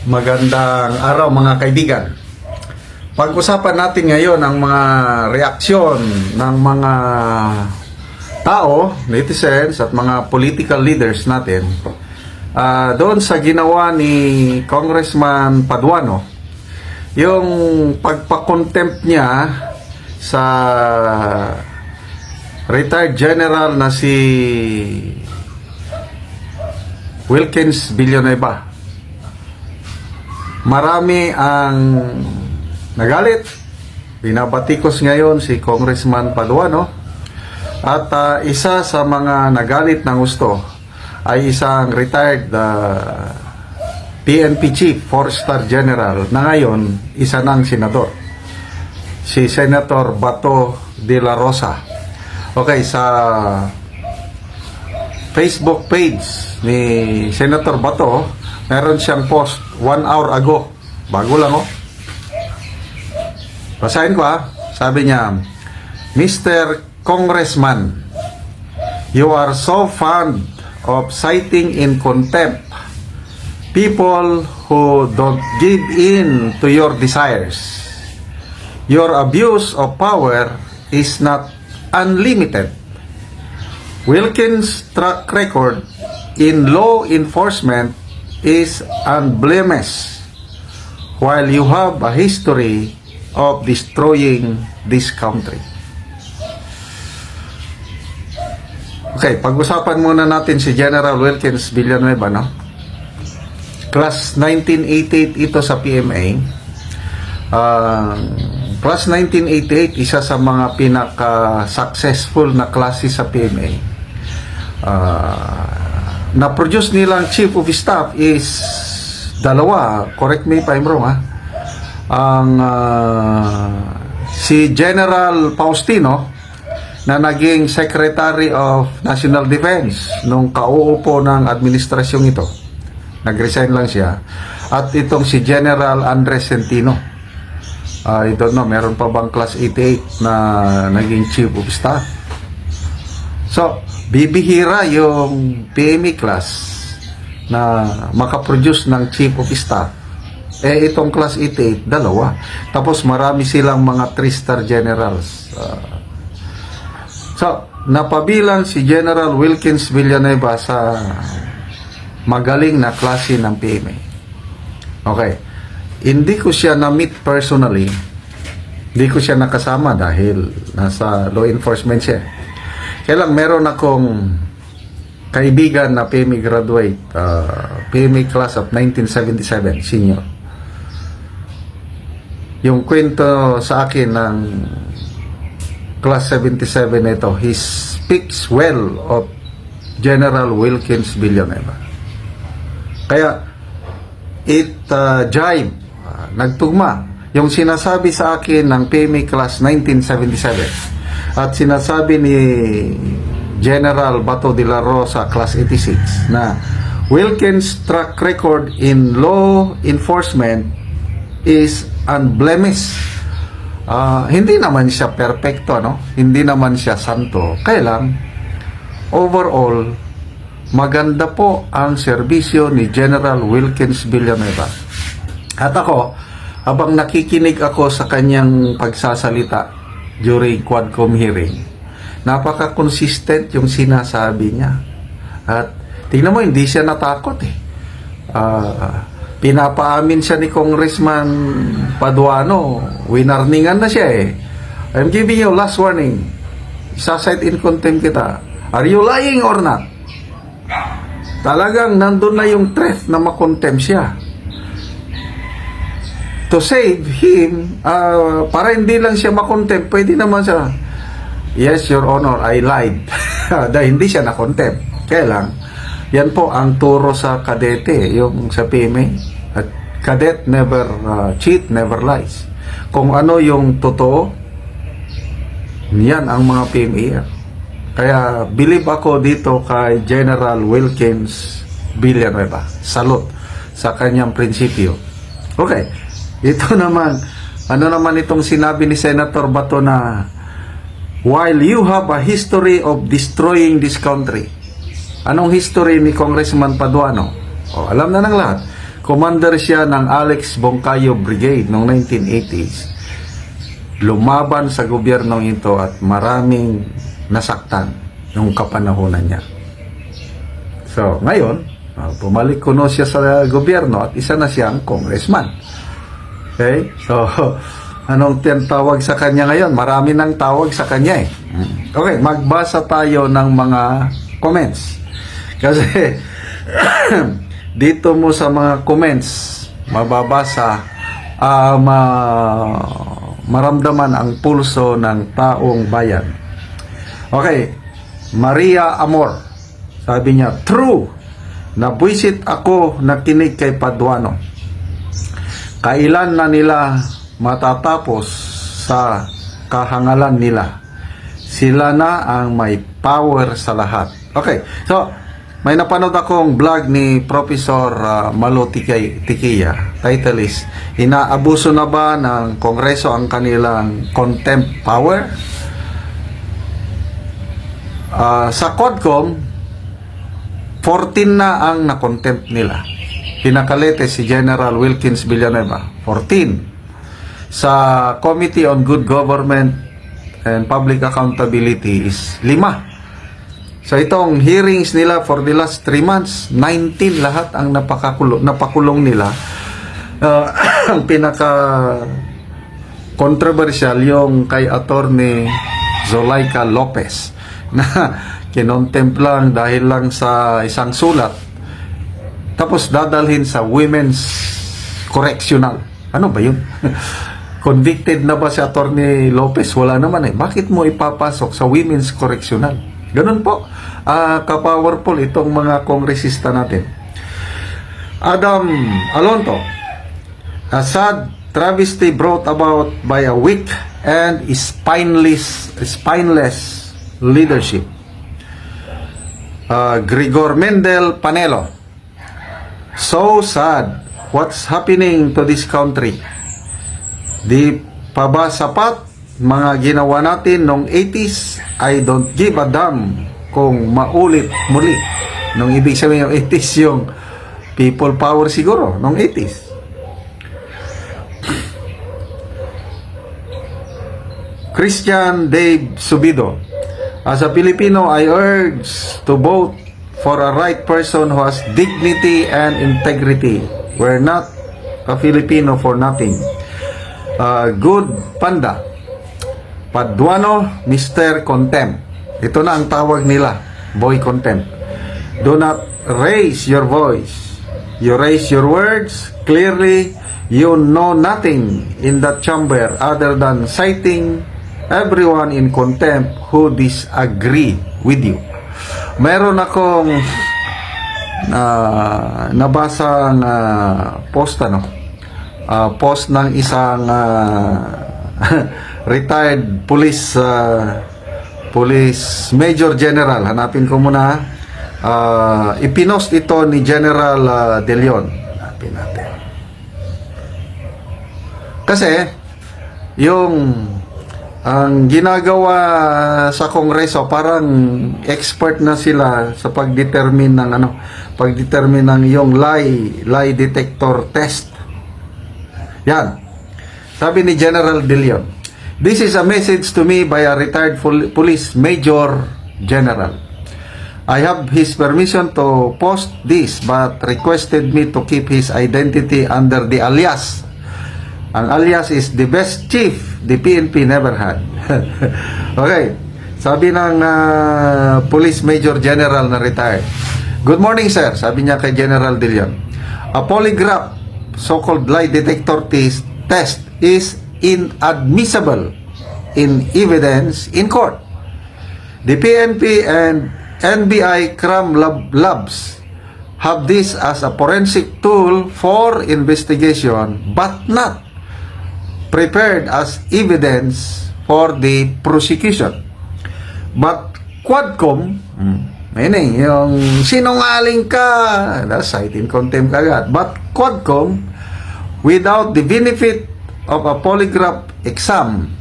Magandang araw mga kaibigan. Pag-usapan natin ngayon ang mga reaksyon ng mga tao, netizens at mga political leaders natin doon sa ginawa ni Congressman Paduano, yung pagpa-contempt niya sa retired general na si Wilkins Villanueva. Marami ang nagalit. Binabatikos ngayon si Congressman Paduano. At isa sa mga nagalit ng gusto ay isang retired PNP chief, 4-star general, na ngayon isa ng senador. Si Senator Bato de la Rosa. Okay, sa Facebook page ni Senator Bato, meron siyang post 1 hour ago. Bago lang, oh. Basahin ko, ha. Sabi niya, Mr. Congressman, you are so fond of citing in contempt people who don't give in to your desires. Your abuse of power is not unlimited. Wilkins' track record in law enforcement is unblemished, while you have a history of destroying this country. Okay, pag-usapan muna natin si General Wilkins Villanueva, no? Class 1988 ito sa PMA. Class 1988, isa sa mga pinaka-successful na klase sa PMA. Na-produce nilang Chief of Staff is dalawa, correct me if I'm wrong, ha? Ang si General Faustino na naging Secretary of National Defense nung kauupo ng administrasyong ito. Nag-resign lang siya. At itong si General Andres Centino. I don't know, meron pa bang Class 88 na naging Chief of Staff? So, bibihira yung PME class na makaproduce ng Chief of Staff. Itong Class 88, dalawa. Tapos marami silang mga 3-star generals. So, napabilang si General Wilkins Villanueva sa magaling na klase ng PME. Okay. Hindi ko siya na-meet personally. Hindi ko siya nakasama dahil nasa law enforcement siya. Kaya lang meron akong kaibigan na PME graduate, PME class of 1977, senior. Yung kwento sa akin ng class 77 ito, he speaks well of General Wilkins Villanueva. Kaya it jive, nagtugma yung sinasabi sa akin ng PME class 1977 at sinasabi ni General Bato de la Rosa class 86 na Wilkins' track record in law enforcement is unblemished. Hindi naman siya perfecto, no? Hindi naman siya santo. Kaya lang, overall, maganda po ang serbisyo ni General Wilkins Villanueva. At ako, habang nakikinig ako sa kanyang pagsasalita during Quadcom hearing, napaka-consistent yung sinasabi niya. At tingnan mo, hindi siya natakot, eh. Pinapaamin siya ni Congressman Paduano. Winarningan na siya, eh. I'm giving you last warning. Isa-cite in contempt kita. Are you lying or not? Talagang nandun na yung threat na makontempt siya. To save him, para hindi lang siya makontempt, pwede naman siya, yes, Your Honor, I lied. Dahil hindi siya nakontempt. Kaya lang, yan po ang turo sa kadete, yung sa PMA. At cadet never cheat, never lies. Kung ano yung totoo, yan ang mga PMA. Kaya believe ako dito kay General Wilkins Villanueva. Salute sa kanyang prinsipyo. Okay, ito naman, ano naman itong sinabi ni Senator Bato na while you have a history of destroying this country. Anong history ni Congressman Paduano? Alam na ng lahat. commander siya ng Alex Bongcayo Brigade noong 1980s. Lumaban sa gobyernong ito at maraming nasaktan nung kapanahonan niya. So, ngayon, bumalik kuno siya sa gobyerno at isa na siyang congressman. Okay? So, anong tawag sa kanya ngayon? Marami nang tawag sa kanya eh. Okay, magbasa tayo ng mga comments. Kasi, dito mo sa mga comments, mababasa, maramdaman ang pulso ng taong bayan. Okay, Maria Amor, sabi niya, true, nabwisit ako nakinig kay Paduano. Kailan na nila matatapos sa kahangalan nila? Sila na ang may power sa lahat. Okay, so, may napanood akong vlog ni Professor Malo Tiquia. Title is, inaabuso na ba ng Kongreso ang kanilang contempt power? Sa CODCOM, 14 na ang na-contempt nila. Pinakalete si General Wilkins Villanueva, 14. Sa Committee on Good Government and Public Accountability is 5. So itong hearings nila for the last 3 months, 19 lahat ang napakulong nila. Ang pinaka controversial yung kay Attorney Zulaika Lopez na kinontempt lang dahil lang sa isang sulat. Tapos dadalhin sa Women's Correctional. Ano ba yun? Convicted na ba si Attorney Lopez? Wala naman eh. Bakit mo ipapasok sa Women's Correctional? Ganun po, ka-powerful itong mga kongresista natin. Adam Alonto, a sad travesty brought about by a weak and spineless leadership. Grigor Mendel Panelo, so sad, what's happening to this country? Di pa ba sapat mga ginawa natin noong 80s? I don't give a damn kung maulit muli. Nung ibig sabihin yung 80s, yung people power siguro, noong 80s. Christian Dave Subido, as a Filipino, I urge to vote for a right person who has dignity and integrity. We're not a Filipino for nothing. Good Panda, Paduano, Mr. Contempt. Ito na ang tawag nila, boy contempt. Do not raise your voice. You raise your words, clearly you know nothing in that chamber other than citing everyone in contempt who disagree with you. Meron akong nabasang post post ng isang retired police major general. Hanapin ko muna. Ipinost ito ni General De Leon. Hanapin natin. Kasi yung ang ginagawa sa Kongreso, parang expert na sila sa pagdetermine ng pagdetermine ng yung lie detector test. Yan. Sabi ni General De Leon, this is a message to me by a retired police major general. I have his permission to post this but requested me to keep his identity under the alias. Ang alias is the best chief the PNP never had. Okay. Sabi ng police major general na retired, good morning sir. Sabi niya kay General De Leon, a polygraph so-called lie detector test is inadmissible in evidence in court. The PNP and NBI crime labs have this as a forensic tool for investigation but not prepared as evidence for the prosecution. But Quadcom, meaning yung sinungaling ka, cite in contempt agad. But Quadcom, without the benefit of a polygraph exam,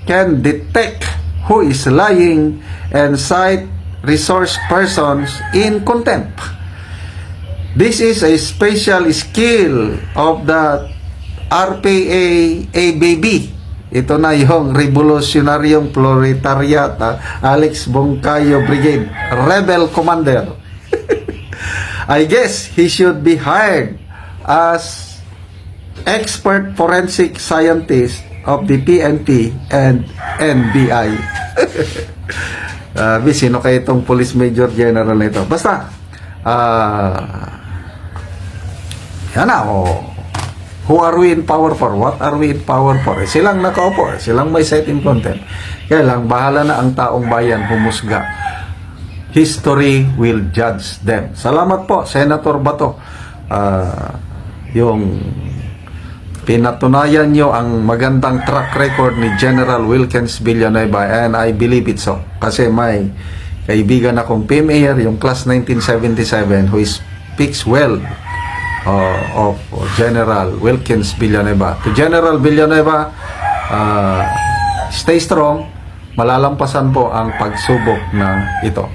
can detect who is lying and cite resource persons in contempt. This is a special skill of the RPA ABB. Ito na yung Revolutionaryong Proletariat Alex Bongkayo Brigade Rebel Commander. I guess he should be hired as expert forensic scientist of the PNP and NBI. Sino kayo itong Police Major General na ito? Basta, yan na, who are we in power for? What are we in power for? Silang nakaupo, silang may set in content. Kaya lang, bahala na ang taong bayan humusga. History will judge them. Salamat po, Senator Bato. Yung pinatunayan nyo ang magandang track record ni General Wilkins Villanueva, and I believe it so. Kasi may kaibigan akong PMAyer, yung class 1977, who speaks well of General Wilkins Villanueva. To General Villanueva, stay strong. Malalampasan po ang pagsubok na ito.